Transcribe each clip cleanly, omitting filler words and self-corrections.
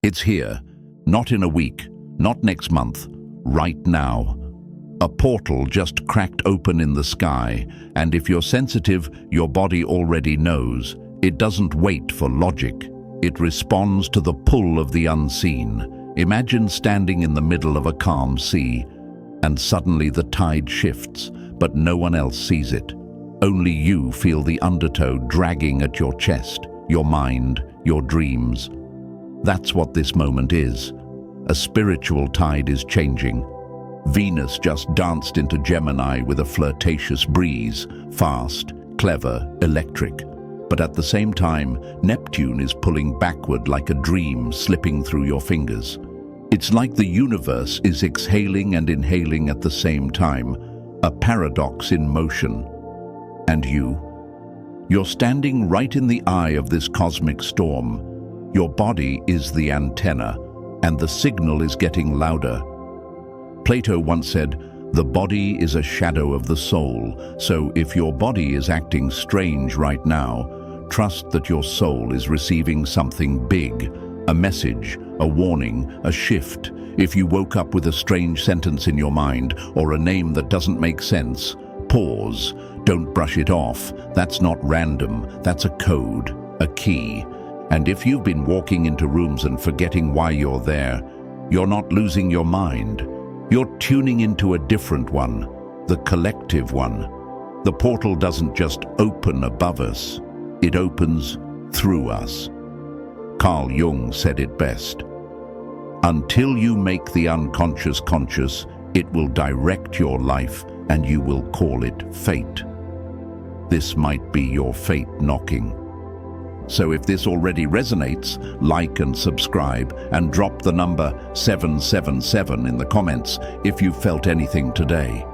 It's here, not in a week, not next month, right now. A portal just cracked open in the sky, and if you're sensitive, your body already knows. It doesn't wait for logic. It responds to the pull of the unseen. Imagine standing in the middle of a calm sea, and suddenly the tide shifts, but no one else sees it. Only you feel the undertow dragging at your chest, your mind, your dreams. That's what this moment is. A spiritual tide is changing. Venus just danced into Gemini with a flirtatious breeze, fast, clever, electric. But at the same time, Neptune is pulling backward like a dream slipping through your fingers. It's like the universe is exhaling and inhaling at the same time, a paradox in motion. And you're standing right in the eye of this cosmic storm. Your body is the antenna, and the signal is getting louder. Plato once said, "The body is a shadow of the soul," so if your body is acting strange right now, trust that your soul is receiving something big, a message, a warning, a shift. If you woke up with a strange sentence in your mind or a name that doesn't make sense, pause. Don't brush it off. That's not random. That's a code, a key. And if you've been walking into rooms and forgetting why you're there, you're not losing your mind. You're tuning into a different one, the collective one. The portal doesn't just open above us. It opens through us. Carl Jung said it best. Until you make the unconscious conscious, it will direct your life and you will call it fate. This might be your fate knocking. So if this already resonates, like and subscribe and drop the number 777 in the comments if you felt anything today.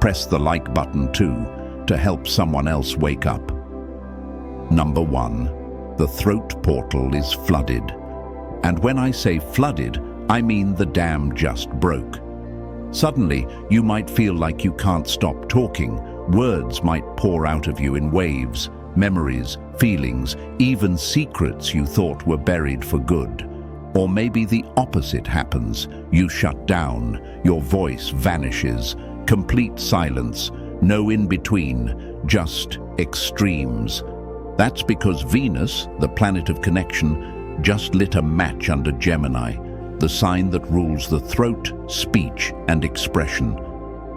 Press the like button too to help someone else wake up. Number 1. The throat portal is flooded. And when I say flooded, I mean the dam just broke. Suddenly, you might feel like you can't stop talking. Words might pour out of you in waves, memories, feelings, even secrets you thought were buried for good. Or maybe the opposite happens. You shut down, your voice vanishes, complete silence, no in-between, just extremes. That's because Venus, the planet of connection, just lit a match under Gemini, the sign that rules the throat, speech, and expression.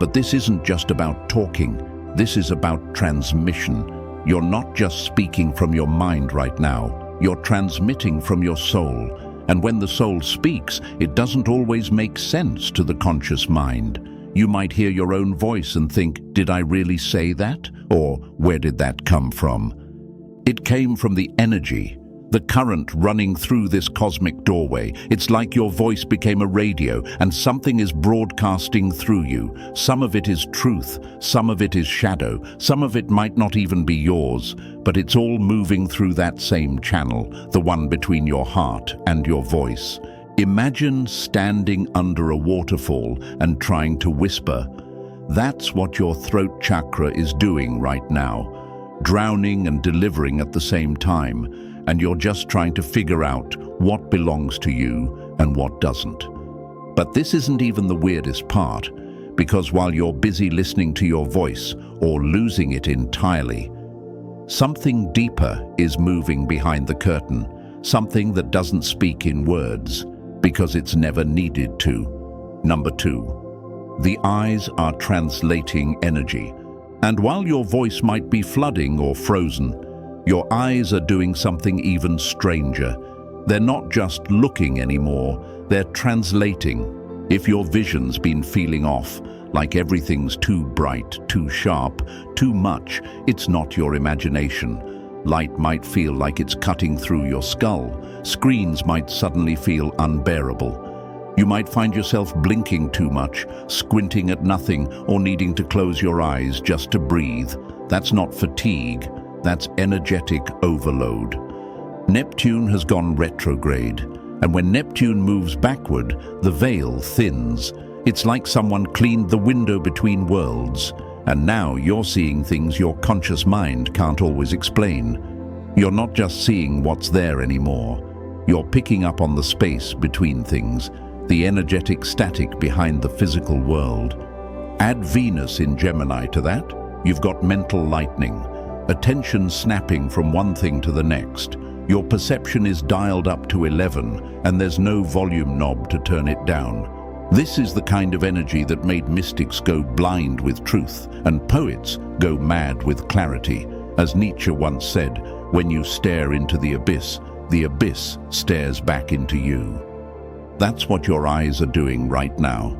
But this isn't just about talking. This is about transmission. You're not just speaking from your mind right now. You're transmitting from your soul. And when the soul speaks, it doesn't always make sense to the conscious mind. You might hear your own voice and think, did I really say that? Or where did that come from? It came from the energy, the current running through this cosmic doorway. It's like your voice became a radio and something is broadcasting through you. Some of it is truth, some of it is shadow, some of it might not even be yours, but it's all moving through that same channel, the one between your heart and your voice. Imagine standing under a waterfall and trying to whisper. That's what your throat chakra is doing right now, drowning and delivering at the same time. And you're just trying to figure out what belongs to you and what doesn't. But this isn't even the weirdest part, because while you're busy listening to your voice or losing it entirely, something deeper is moving behind the curtain, something that doesn't speak in words, because it's never needed to. Number 2, the eyes are translating energy. And while your voice might be flooding or frozen, your eyes are doing something even stranger. They're not just looking anymore, they're translating. If your vision's been feeling off, like everything's too bright, too sharp, too much, it's not your imagination. Light might feel like it's cutting through your skull. Screens might suddenly feel unbearable. You might find yourself blinking too much, squinting at nothing, or needing to close your eyes just to breathe. That's not fatigue. That's energetic overload. Neptune has gone retrograde, and when Neptune moves backward, the veil thins. It's like someone cleaned the window between worlds, and now you're seeing things your conscious mind can't always explain. You're not just seeing what's there anymore. You're picking up on the space between things, the energetic static behind the physical world. Add Venus in Gemini to that, you've got mental lightning, attention snapping from one thing to the next. Your perception is dialed up to 11, and there's no volume knob to turn it down. This is the kind of energy that made mystics go blind with truth, and poets go mad with clarity. As Nietzsche once said, when you stare into the abyss stares back into you. That's what your eyes are doing right now.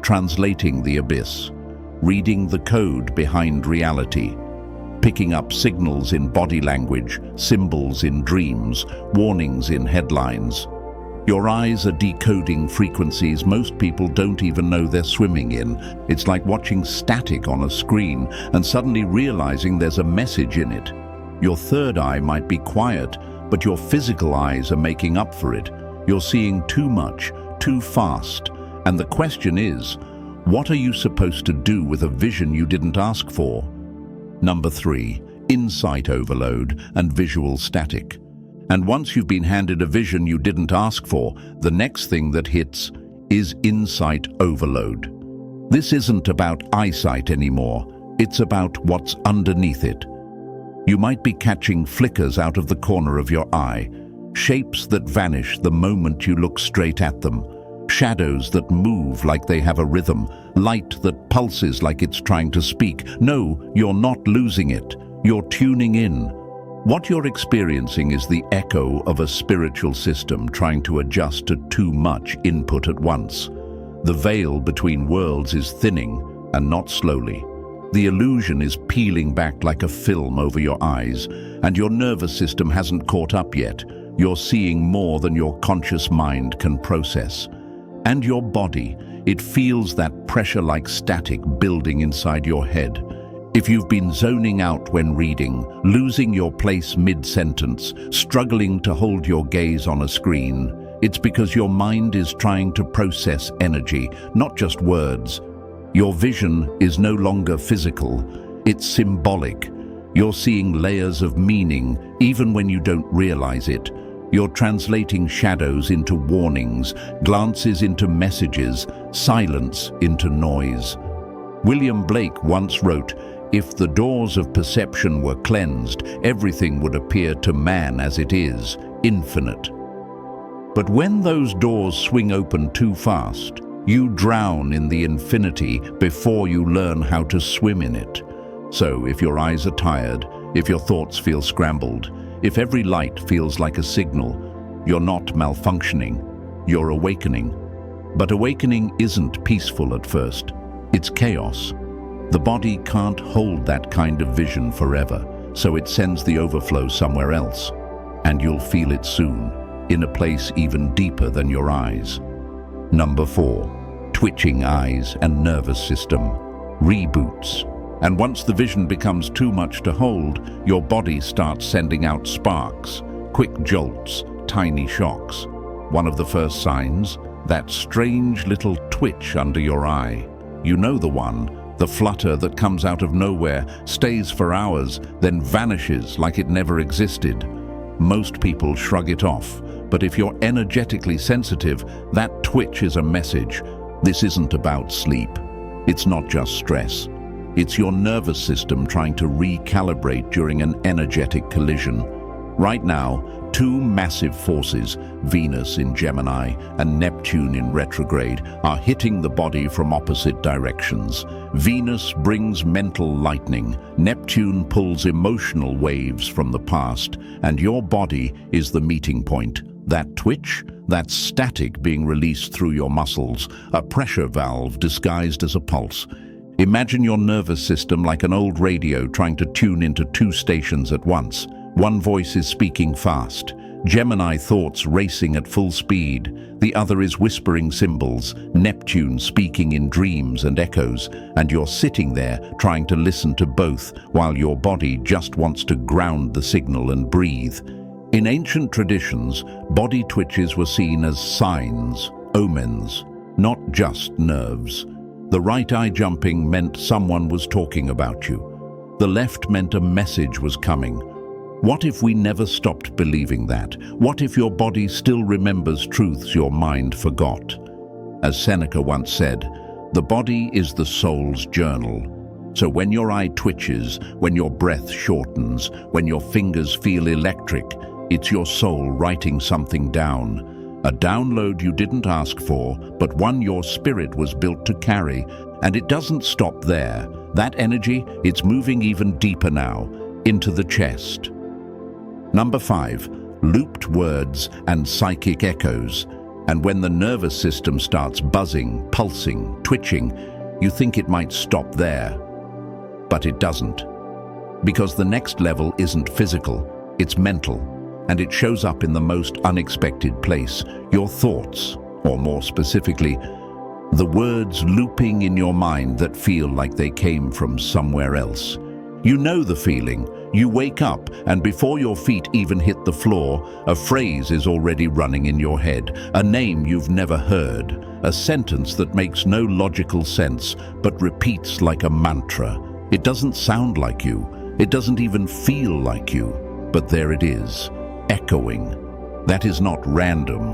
Translating the abyss, reading the code behind reality, picking up signals in body language, symbols in dreams, warnings in headlines. Your eyes are decoding frequencies most people don't even know they're swimming in. It's like watching static on a screen and suddenly realizing there's a message in it. Your third eye might be quiet, but your physical eyes are making up for it. You're seeing too much, too fast. And the question is, what are you supposed to do with a vision you didn't ask for? Number 3, insight overload and visual static. And once you've been handed a vision you didn't ask for, the next thing that hits is insight overload. This isn't about eyesight anymore. It's about what's underneath it. You might be catching flickers out of the corner of your eye, shapes that vanish the moment you look straight at them, shadows that move like they have a rhythm, light that pulses like it's trying to speak. No, you're not losing it. You're tuning in. What you're experiencing is the echo of a spiritual system trying to adjust to too much input at once. The veil between worlds is thinning, and not slowly. The illusion is peeling back like a film over your eyes, and your nervous system hasn't caught up yet. You're seeing more than your conscious mind can process. And your body, it feels that pressure like static building inside your head. If you've been zoning out when reading, losing your place mid-sentence, struggling to hold your gaze on a screen, it's because your mind is trying to process energy, not just words. Your vision is no longer physical, it's symbolic. You're seeing layers of meaning, even when you don't realize it. You're translating shadows into warnings, glances into messages, silence into noise. William Blake once wrote, "If the doors of perception were cleansed, everything would appear to man as it is, infinite." But when those doors swing open too fast, you drown in the infinity before you learn how to swim in it. So if your eyes are tired, if your thoughts feel scrambled, if every light feels like a signal, you're not malfunctioning, you're awakening. But awakening isn't peaceful at first, it's chaos. The body can't hold that kind of vision forever, so it sends the overflow somewhere else. And you'll feel it soon, in a place even deeper than your eyes. Number 4, twitching eyes and nervous system, reboots. And once the vision becomes too much to hold, your body starts sending out sparks, quick jolts, tiny shocks. One of the first signs, that strange little twitch under your eye. You know the one, the flutter that comes out of nowhere, stays for hours, then vanishes like it never existed. Most people shrug it off, but if you're energetically sensitive, that twitch is a message. This isn't about sleep. It's not just stress. It's your nervous system trying to recalibrate during an energetic collision. Right now, two massive forces, Venus in Gemini and Neptune in retrograde, are hitting the body from opposite directions. Venus brings mental lightning, Neptune pulls emotional waves from the past, and your body is the meeting point. That twitch, that static being released through your muscles, a pressure valve disguised as a pulse. Imagine your nervous system like an old radio trying to tune into two stations at once. One voice is speaking fast, Gemini thoughts racing at full speed. The other is whispering symbols, Neptune speaking in dreams and echoes, and you're sitting there trying to listen to both while your body just wants to ground the signal and breathe. In ancient traditions, body twitches were seen as signs, omens, not just nerves. The right eye jumping meant someone was talking about you. The left meant a message was coming. What if we never stopped believing that? What if your body still remembers truths your mind forgot? As Seneca once said, the body is the soul's journal. So when your eye twitches, when your breath shortens, when your fingers feel electric, it's your soul writing something down. A download you didn't ask for, but one your spirit was built to carry. And it doesn't stop there. That energy, it's moving even deeper now, into the chest. Number 5, looped words and psychic echoes. And when the nervous system starts buzzing, pulsing, twitching, you think it might stop there. But it doesn't. Because the next level isn't physical, it's mental. And it shows up in the most unexpected place, your thoughts, or more specifically, the words looping in your mind that feel like they came from somewhere else. You know the feeling. You wake up, and before your feet even hit the floor, a phrase is already running in your head, a name you've never heard, a sentence that makes no logical sense, but repeats like a mantra. It doesn't sound like you. It doesn't even feel like you. But there it is, echoing. That is not random.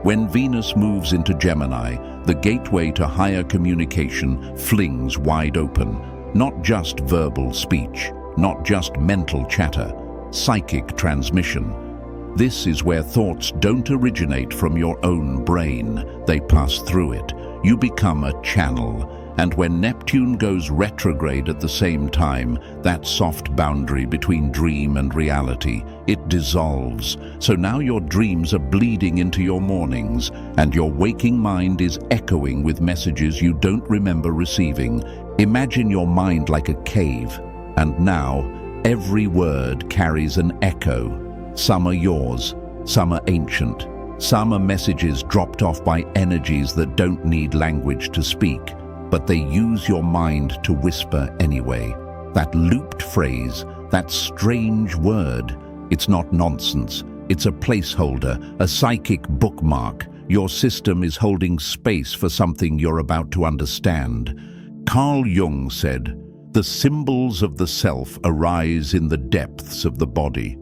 When Venus moves into Gemini, the gateway to higher communication flings wide open. Not just verbal speech, not just mental chatter, psychic transmission. This is where thoughts don't originate from your own brain. They pass through it. You become a channel. And when Neptune goes retrograde at the same time, that soft boundary between dream and reality, it dissolves. So now your dreams are bleeding into your mornings, and your waking mind is echoing with messages you don't remember receiving. Imagine your mind like a cave, and now every word carries an echo. Some are yours, some are ancient, some are messages dropped off by energies that don't need language to speak. But they use your mind to whisper anyway. That looped phrase, that strange word, it's not nonsense. It's a placeholder, a psychic bookmark. Your system is holding space for something you're about to understand. Carl Jung said, "The symbols of the self arise in the depths of the body."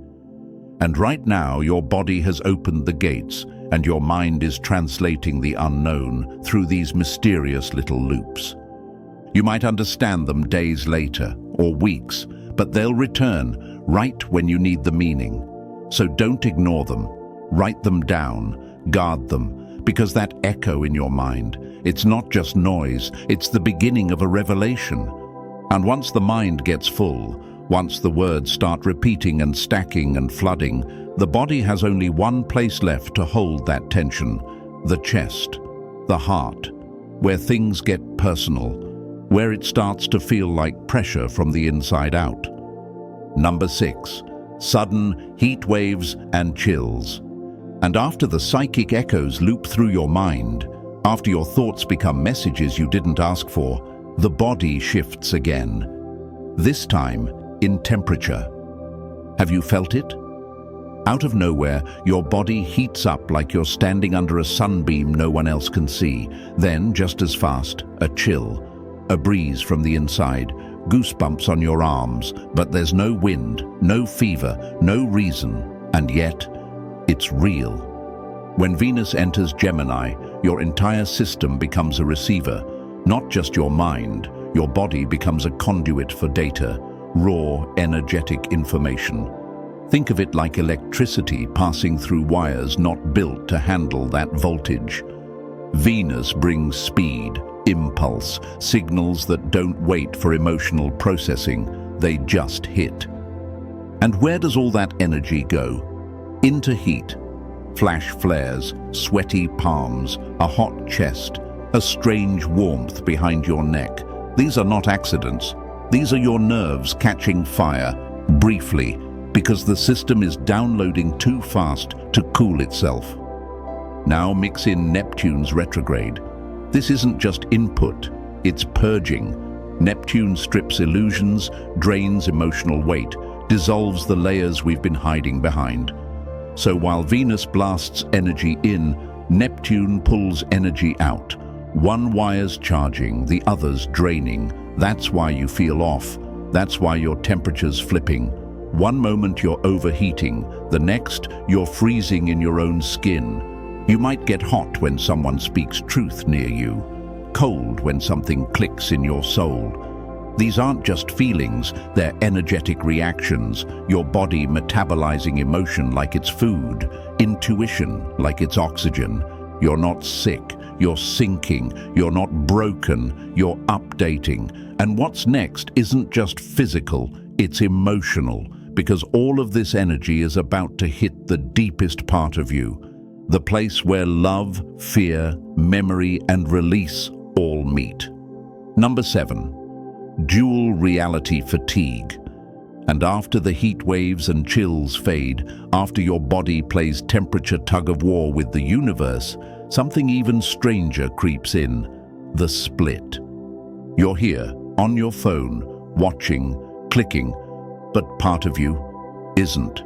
And right now, your body has opened the gates, and your mind is translating the unknown through these mysterious little loops. You might understand them days later, or weeks, but they'll return right when you need the meaning. So don't ignore them. Write them down, guard them, because that echo in your mind, it's not just noise, it's the beginning of a revelation. And once the mind gets full, once the words start repeating and stacking and flooding, the body has only one place left to hold that tension, the chest, the heart, where things get personal, where it starts to feel like pressure from the inside out. Number 6, sudden heat waves and chills. And after the psychic echoes loop through your mind, after your thoughts become messages you didn't ask for, the body shifts again. This time, in temperature. Have you felt it? Out of nowhere, your body heats up like you're standing under a sunbeam no one else can see. Then, just as fast, a chill, a breeze from the inside, goosebumps on your arms, but there's no wind, no fever, no reason, and yet, it's real. When Venus enters Gemini, your entire system becomes a receiver. Not just your mind, your body becomes a conduit for data, raw, energetic information. Think of it like electricity passing through wires not built to handle that voltage. Venus brings speed, impulse, signals that don't wait for emotional processing, they just hit. And where does all that energy go? Into heat. Flash flares, sweaty palms, a hot chest, a strange warmth behind your neck. These are not accidents. These are your nerves catching fire, briefly, because the system is downloading too fast to cool itself. Now mix in Neptune's retrograde. This isn't just input, it's purging. Neptune strips illusions, drains emotional weight, dissolves the layers we've been hiding behind. So while Venus blasts energy in, Neptune pulls energy out. One wire's charging, the other's draining. That's why you feel off. That's why your temperature's flipping. One moment you're overheating, the next you're freezing in your own skin. You might get hot when someone speaks truth near you, cold when something clicks in your soul. These aren't just feelings, they're energetic reactions, your body metabolizing emotion like it's food, intuition like it's oxygen. You're not sick, you're sinking, you're not broken, you're updating. And what's next isn't just physical, it's emotional, because all of this energy is about to hit the deepest part of you, the place where love, fear, memory, and release all meet. Number 7, dual reality fatigue. And after the heat waves and chills fade, after your body plays temperature tug-of-war with the universe, something even stranger creeps in: the split. You're here, on your phone, watching, clicking, but part of you isn't.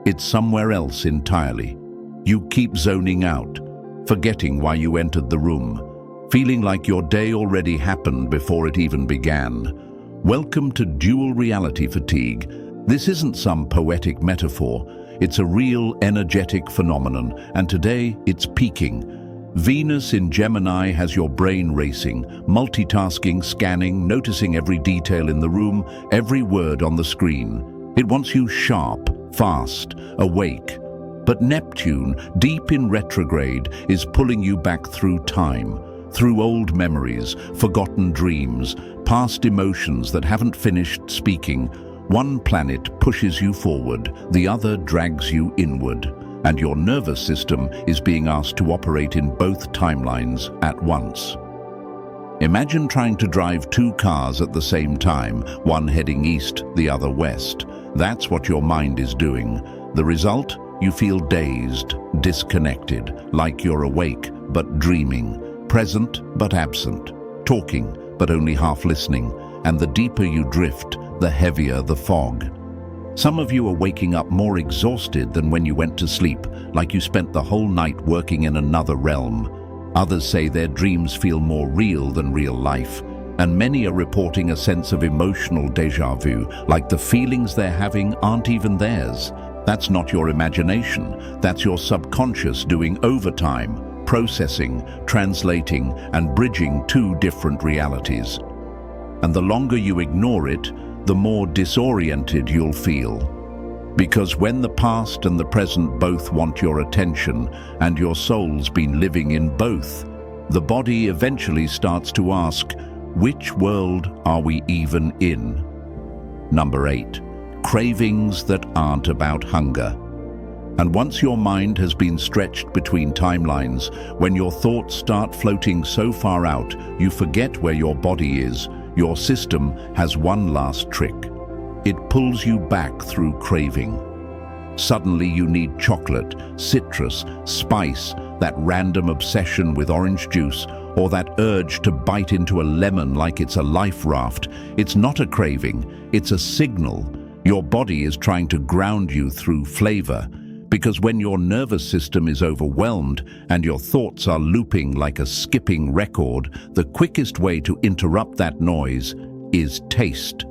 It's somewhere else entirely. You keep zoning out, forgetting why you entered the room, feeling like your day already happened before it even began. Welcome to dual reality fatigue. This isn't some poetic metaphor. It's a real energetic phenomenon, and today it's peaking. Venus in Gemini has your brain racing, multitasking, scanning, noticing every detail in the room, every word on the screen. It wants you sharp, fast, awake. But Neptune, deep in retrograde, is pulling you back through time, through old memories, forgotten dreams, past emotions that haven't finished speaking. One planet pushes you forward, the other drags you inward. And your nervous system is being asked to operate in both timelines at once. Imagine trying to drive 2 cars at the same time, one heading east, the other west. That's what your mind is doing. The result? You feel dazed, disconnected, like you're awake but dreaming, present but absent, talking but only half listening. And the deeper you drift, the heavier the fog. Some of you are waking up more exhausted than when you went to sleep, like you spent the whole night working in another realm. Others say their dreams feel more real than real life, and many are reporting a sense of emotional déjà vu, like the feelings they're having aren't even theirs. That's not your imagination, that's your subconscious doing overtime, processing, translating, and bridging 2 different realities. And the longer you ignore it, the more disoriented you'll feel. Because when the past and the present both want your attention, and your soul's been living in both, the body eventually starts to ask, which world are we even in? Number 8, cravings that aren't about hunger. And once your mind has been stretched between timelines, when your thoughts start floating so far out, you forget where your body is. Your system has one last trick. It pulls you back through craving. Suddenly you need chocolate, citrus, spice, that random obsession with orange juice, or that urge to bite into a lemon like it's a life raft. It's not a craving, it's a signal. Your body is trying to ground you through flavor. Because when your nervous system is overwhelmed and your thoughts are looping like a skipping record, the quickest way to interrupt that noise is taste.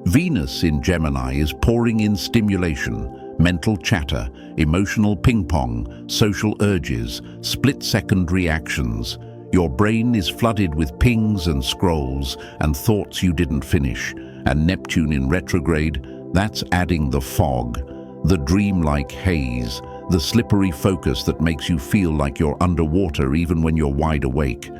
Venus in Gemini is pouring in stimulation, mental chatter, emotional ping-pong, social urges, split-second reactions. Your brain is flooded with pings and scrolls and thoughts you didn't finish. And Neptune in retrograde, that's adding the fog. The dreamlike haze, the slippery focus that makes you feel like you're underwater even when you're wide awake.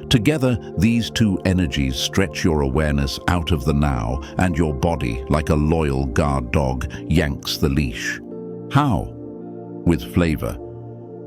Together, these 2 energies stretch your awareness out of the now, and your body, like a loyal guard dog, yanks the leash. How? With flavor.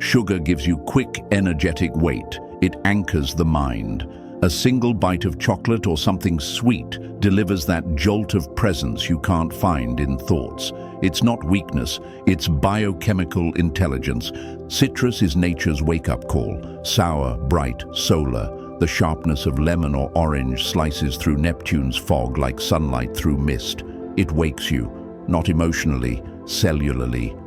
Sugar gives you quick, energetic weight. It anchors the mind. A single bite of chocolate or something sweet delivers that jolt of presence you can't find in thoughts. It's not weakness, it's biochemical intelligence. Citrus is nature's wake-up call. Sour, bright, solar. The sharpness of lemon or orange slices through Neptune's fog like sunlight through mist. It wakes you, not emotionally, cellularly.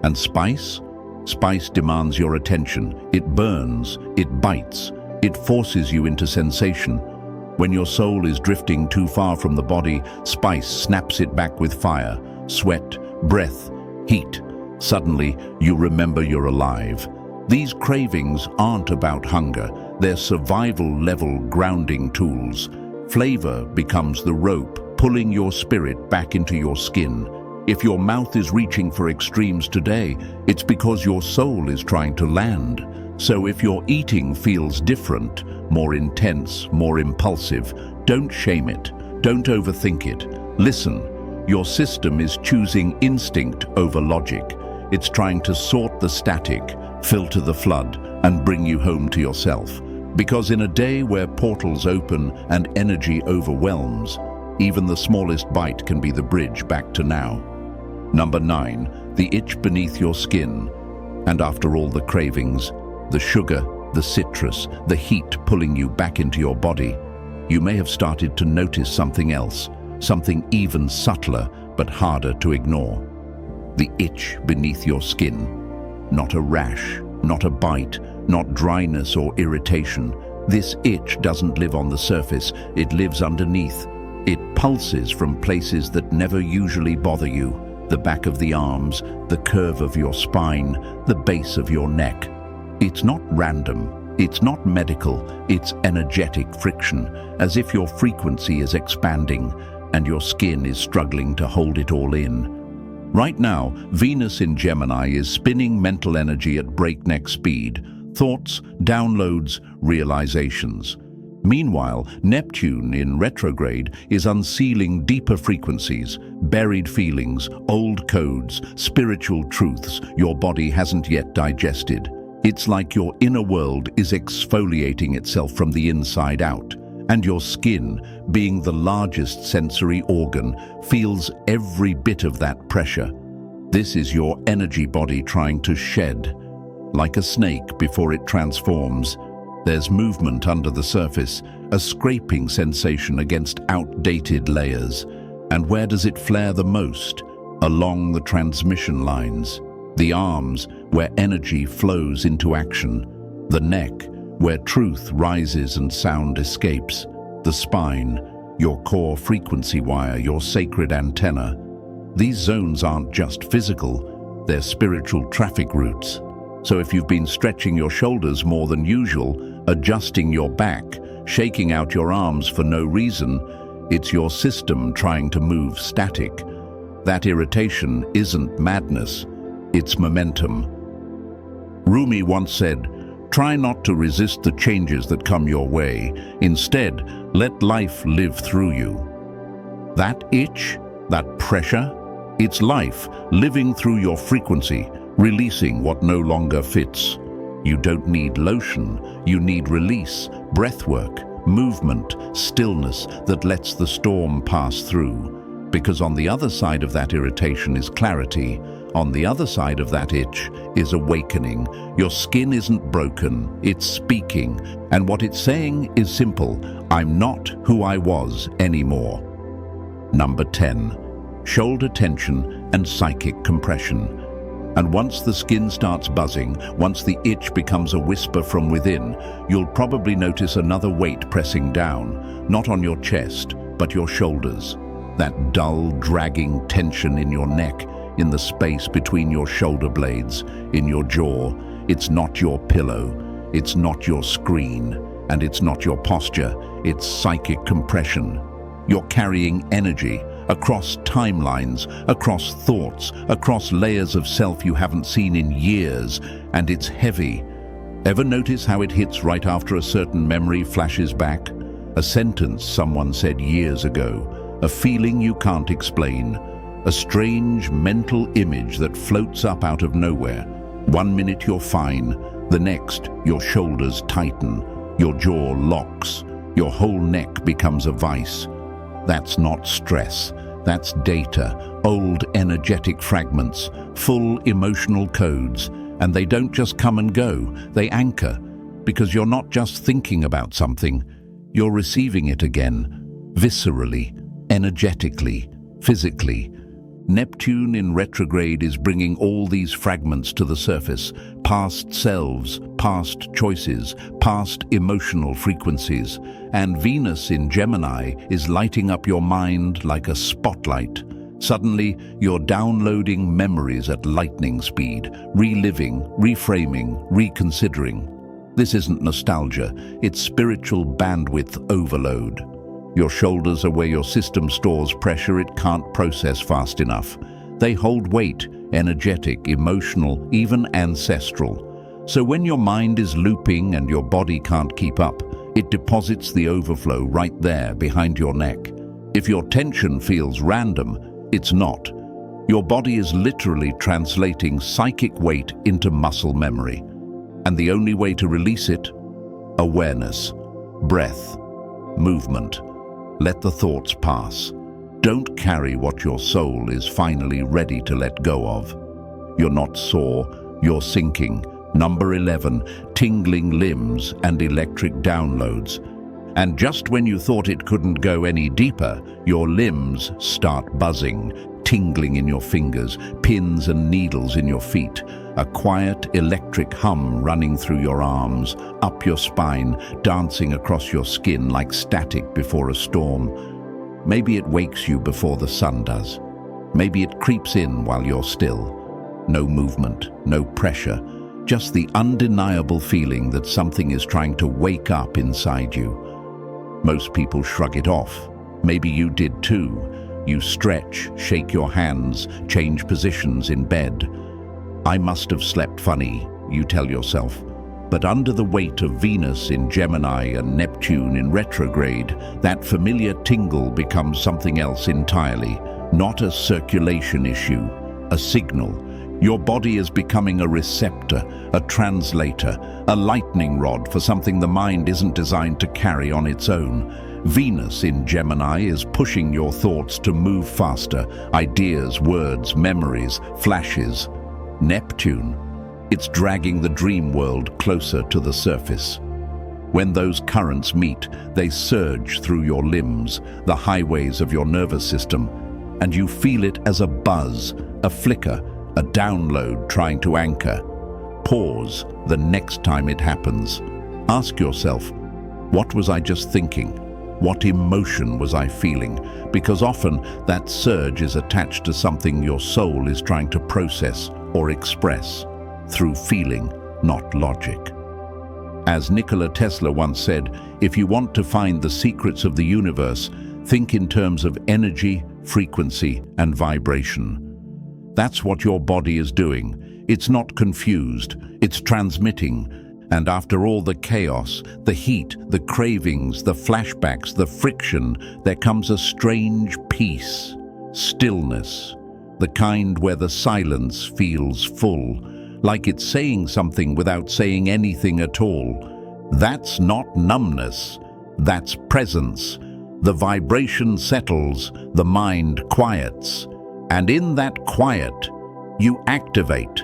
And spice? Spice demands your attention. It burns, it bites. It forces you into sensation. When your soul is drifting too far from the body, spice snaps it back with fire. sweat, breath, heat. Suddenly, you remember you're alive. These cravings aren't about hunger, they're survival-level grounding tools. Flavor becomes the rope, pulling your spirit back into your skin. If your mouth is reaching for extremes today, it's because your soul is trying to land. So if your eating feels different, more intense, more impulsive, don't shame it. Don't overthink it. Listen, your system is choosing instinct over logic. It's trying to sort the static, filter the flood, and bring you home to yourself. Because in a day where portals open and energy overwhelms, even the smallest bite can be the bridge back to now. Number 9, the itch beneath your skin. And after all the cravings, the sugar, the citrus, the heat pulling you back into your body, you may have started to notice something else, something even subtler but harder to ignore. The itch beneath your skin. Not a rash, not a bite, not dryness or irritation. This itch doesn't live on the surface, it lives underneath. It pulses from places that never usually bother you. The back of the arms, the curve of your spine, the base of your neck. It's not random, it's not medical, it's energetic friction, as if your frequency is expanding and your skin is struggling to hold it all in. Right now, Venus in Gemini is spinning mental energy at breakneck speed. Thoughts, downloads, realizations. Meanwhile, Neptune in retrograde is unsealing deeper frequencies, buried feelings, old codes, spiritual truths your body hasn't yet digested. It's like your inner world is exfoliating itself from the inside out, and your skin, being the largest sensory organ, feels every bit of that pressure. This is your energy body trying to shed. Like a snake before it transforms, there's movement under the surface, a scraping sensation against outdated layers. And where does it flare the most? Along the transmission lines. The arms, where energy flows into action. The neck, where truth rises and sound escapes. The spine, your core frequency wire, your sacred antenna. These zones aren't just physical, they're spiritual traffic routes. So if you've been stretching your shoulders more than usual, adjusting your back, shaking out your arms for no reason, it's your system trying to move static. That irritation isn't madness, it's momentum. Rumi once said, "Try not to resist the changes that come your way. Instead, let life live through you." That itch, that pressure, it's life living through your frequency, releasing what no longer fits. You don't need lotion, you need release, breathwork, movement, stillness that lets the storm pass through. Because on the other side of that irritation is clarity. On the other side of that itch is awakening. Your skin isn't broken, it's speaking. And what it's saying is simple: I'm not who I was anymore. Number 10, shoulder tension and psychic compression. And once the skin starts buzzing, once the itch becomes a whisper from within, you'll probably notice another weight pressing down, not on your chest, but your shoulders. That dull, dragging tension in your neck, in the space between your shoulder blades, in your jaw. It's not your pillow, it's not your screen, and it's not your posture, it's psychic compression. You're carrying energy across timelines, across thoughts, across layers of self you haven't seen in years, and it's heavy. Ever notice how it hits right after a certain memory flashes back? A sentence someone said years ago, a feeling you can't explain, a strange mental image that floats up out of nowhere. One minute you're fine, the next your shoulders tighten, your jaw locks, your whole neck becomes a vice. That's not stress, that's data, old energetic fragments, full emotional codes, and they don't just come and go, they anchor, because you're not just thinking about something, you're receiving it again, viscerally, energetically, physically. Neptune in retrograde is bringing all these fragments to the surface, past selves, past choices, past emotional frequencies. And Venus in Gemini is lighting up your mind like a spotlight, Suddenly, you're downloading memories at lightning speed, reliving, reframing, reconsidering. This isn't nostalgia, it's spiritual bandwidth overload. Your shoulders are where your system stores pressure it can't process fast enough. They hold weight, energetic, emotional, even ancestral. So when your mind is looping and your body can't keep up, it deposits the overflow right there behind your neck. If your tension feels random, it's not. Your body is literally translating psychic weight into muscle memory. And the only way to release it? Awareness, breath, movement. Let the thoughts pass. Don't carry what your soul is finally ready to let go of. You're not sore, you're sinking. Number 11, tingling limbs and electric downloads. And just when you thought it couldn't go any deeper, your limbs start buzzing, tingling in your fingers, pins and needles in your feet. A quiet electric hum running through your arms, up your spine, dancing across your skin like static before a storm. Maybe it wakes you before the sun does. Maybe it creeps in while you're still. No movement, no pressure, just the undeniable feeling that something is trying to wake up inside you. Most people shrug it off. Maybe you did too. You stretch, shake your hands, change positions in bed. I must have slept funny, you tell yourself. But under the weight of Venus in Gemini and Neptune in retrograde, that familiar tingle becomes something else entirely. Not a circulation issue, a signal. Your body is becoming a receptor, a translator, a lightning rod for something the mind isn't designed to carry on its own. Venus in Gemini is pushing your thoughts to move faster, ideas, words, memories, flashes. Neptune, it's dragging the dream world closer to the surface. When those currents meet, they surge through your limbs, the highways of your nervous system, and you feel it as a buzz, a flicker, a download trying to anchor. Pause the next time it happens. Ask yourself, what was I just thinking? What emotion was I feeling? Because often that surge is attached to something your soul is trying to process or express through feeling, not logic. As Nikola Tesla once said, if you want to find the secrets of the universe, think in terms of energy, frequency, and vibration. That's what your body is doing. It's not confused, it's transmitting. And after all the chaos, the heat, the cravings, the flashbacks, the friction, there comes a strange peace, stillness, the kind where the silence feels full, like it's saying something without saying anything at all. That's not numbness, that's presence. The vibration settles, the mind quiets. And in that quiet, you activate.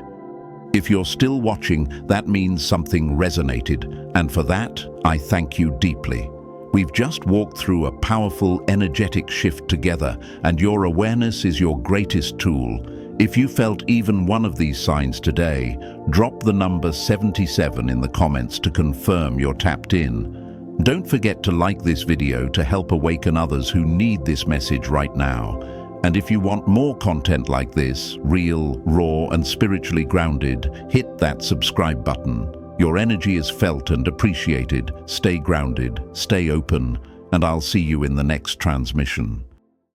If you're still watching, that means something resonated, and for that, I thank you deeply. We've just walked through a powerful, energetic shift together, and your awareness is your greatest tool. If you felt even one of these signs today, drop the number 77 in the comments to confirm you're tapped in. Don't forget to like this video to help awaken others who need this message right now. And if you want more content like this, real, raw, and spiritually grounded, hit that subscribe button. Your energy is felt and appreciated. Stay grounded, stay open, and I'll see you in the next transmission.